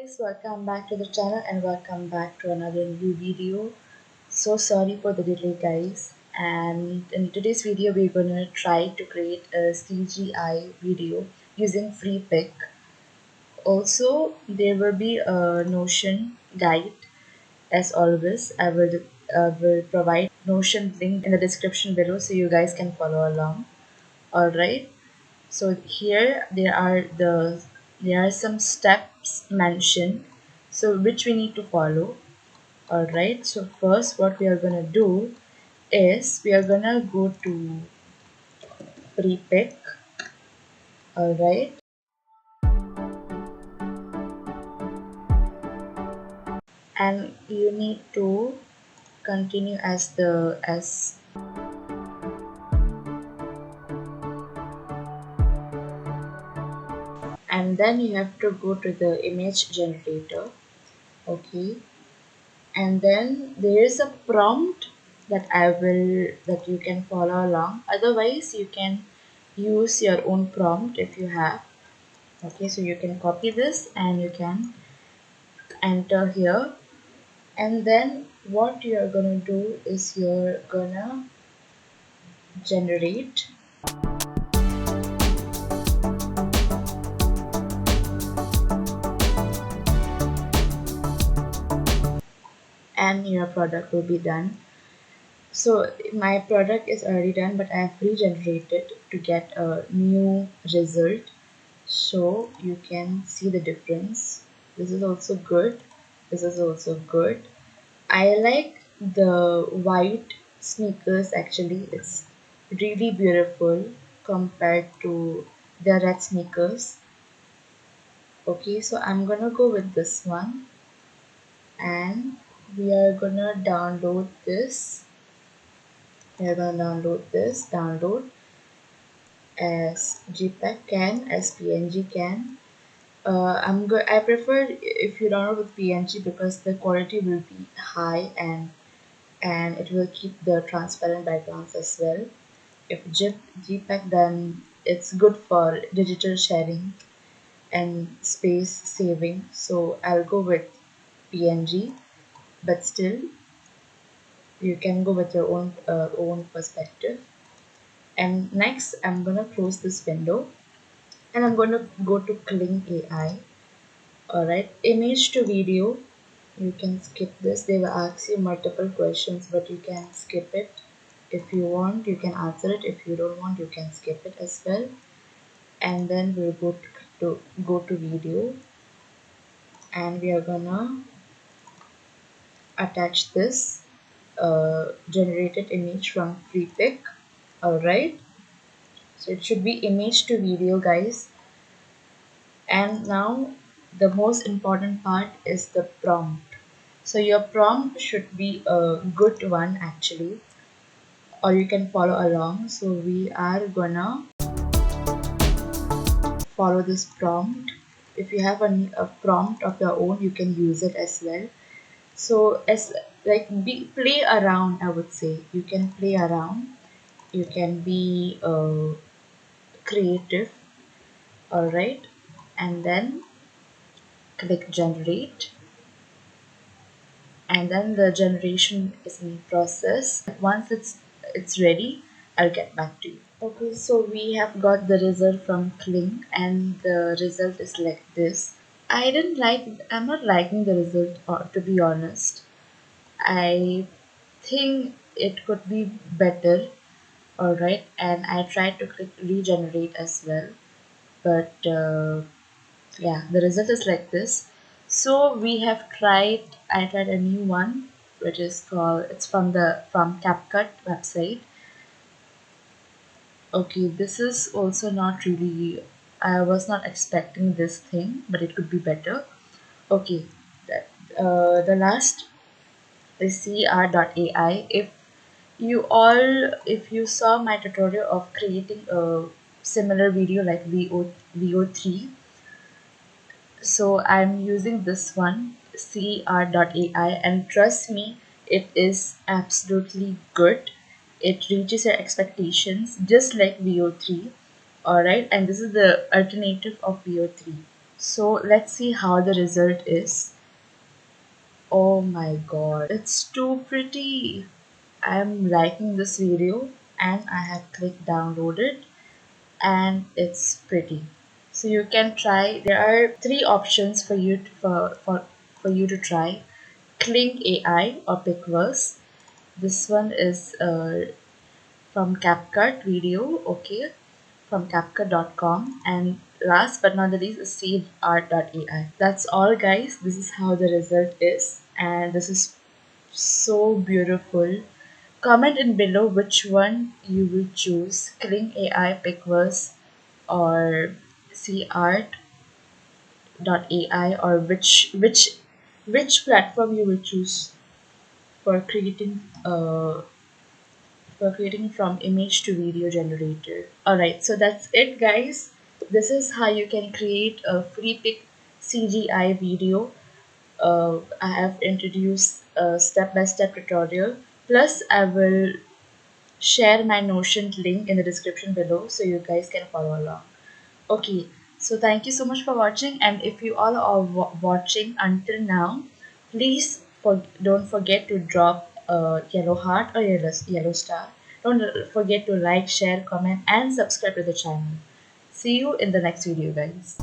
Guys, welcome back to the channel and welcome back to another new video. So sorry for the delay, guys, and in today's video we're gonna try to create a CGI video using Freepik. Also there will be a Notion guide. As always, I will provide Notion link in the description below so you guys can follow along. Alright, so here there are some steps mentioned, so which we need to follow. Alright, so first what we are gonna do is we are gonna go to Freepik. Alright, and you need to continue as and then you have to go to the image generator. Okay, and then there is a prompt that you can follow along. Otherwise you can use your own prompt if you have. Okay, so you can copy this and you can enter here, and then what you're gonna do is you're gonna generate, and your product will be done. So my product is already done, but I have regenerated to get a new result, so you can see the difference. This is also good, this is also good. I like the white sneakers, actually it's really beautiful compared to the red sneakers. Okay, so I'm gonna go with this one, and we are gonna download this. We're gonna download as JPEG can, as PNG can. I prefer if you download with PNG because the quality will be high, and it will keep the transparent backgrounds as well. If JPEG, then it's good for digital sharing and space saving. So I'll go with PNG, but still you can go with your own perspective. And next, I'm gonna close this window and I'm gonna go to Kling AI. Alright, image to video. You can skip this. They will ask you multiple questions, but you can skip it. If you want, you can answer it. If you don't want, you can skip it as well. And then we'll go to video, and we are gonna attach this generated image from Freepik. Alright, so it should be image to video, guys. And now the most important part is the prompt. So your prompt should be a good one, actually, or you can follow along. So we are gonna follow this prompt. If you have a prompt of your own, you can use it as well. So as like play around, I would say you can play around, you can be creative. All right, and then click generate, and then the generation is in process. Once it's ready, I'll get back to you. Okay, so we have got the result from Kling, and the result is like this. I'm not liking the result, to be honest. I think it could be better. Alright, and I tried to click regenerate as well, but yeah, the result is like this. So we have I tried a new one, which is called, it's from CapCut website. Okay, this is also not really, I was not expecting this thing, but it could be better. Okay, that the last is CR.ai. If you saw my tutorial of creating a similar video like VO3, so I'm using this one, CR.ai, and trust me, it is absolutely good. It reaches your expectations just like VO3. Alright, and this is the alternative of VO3. So let's see how the result is. Oh my god, it's too pretty. I'm liking this video and I have clicked download it and it's pretty. So you can try. There are three options for you to, for you to try. Kling AI or Pickverse. This one is from CapCut video, okay, from CapCut.com, and last but not the least is SaveArt.ai. That's all, guys. This is how the result is, and this is so beautiful. Comment in below which one you will choose, Kling AI, Pickverse, or SeeArt.ai, or which platform you will choose for creating from image to video generator. Alright, so that's it, guys. This is how you can create a Freepik CGI video. I have introduced a step-by-step tutorial. Plus, I will share my Notion link in the description below so you guys can follow along. Okay, so thank you so much for watching, and if you all are watching until now, please don't forget to drop a yellow heart or yellow star. Don't forget to like, share, comment, and subscribe to the channel. See you in the next video, guys.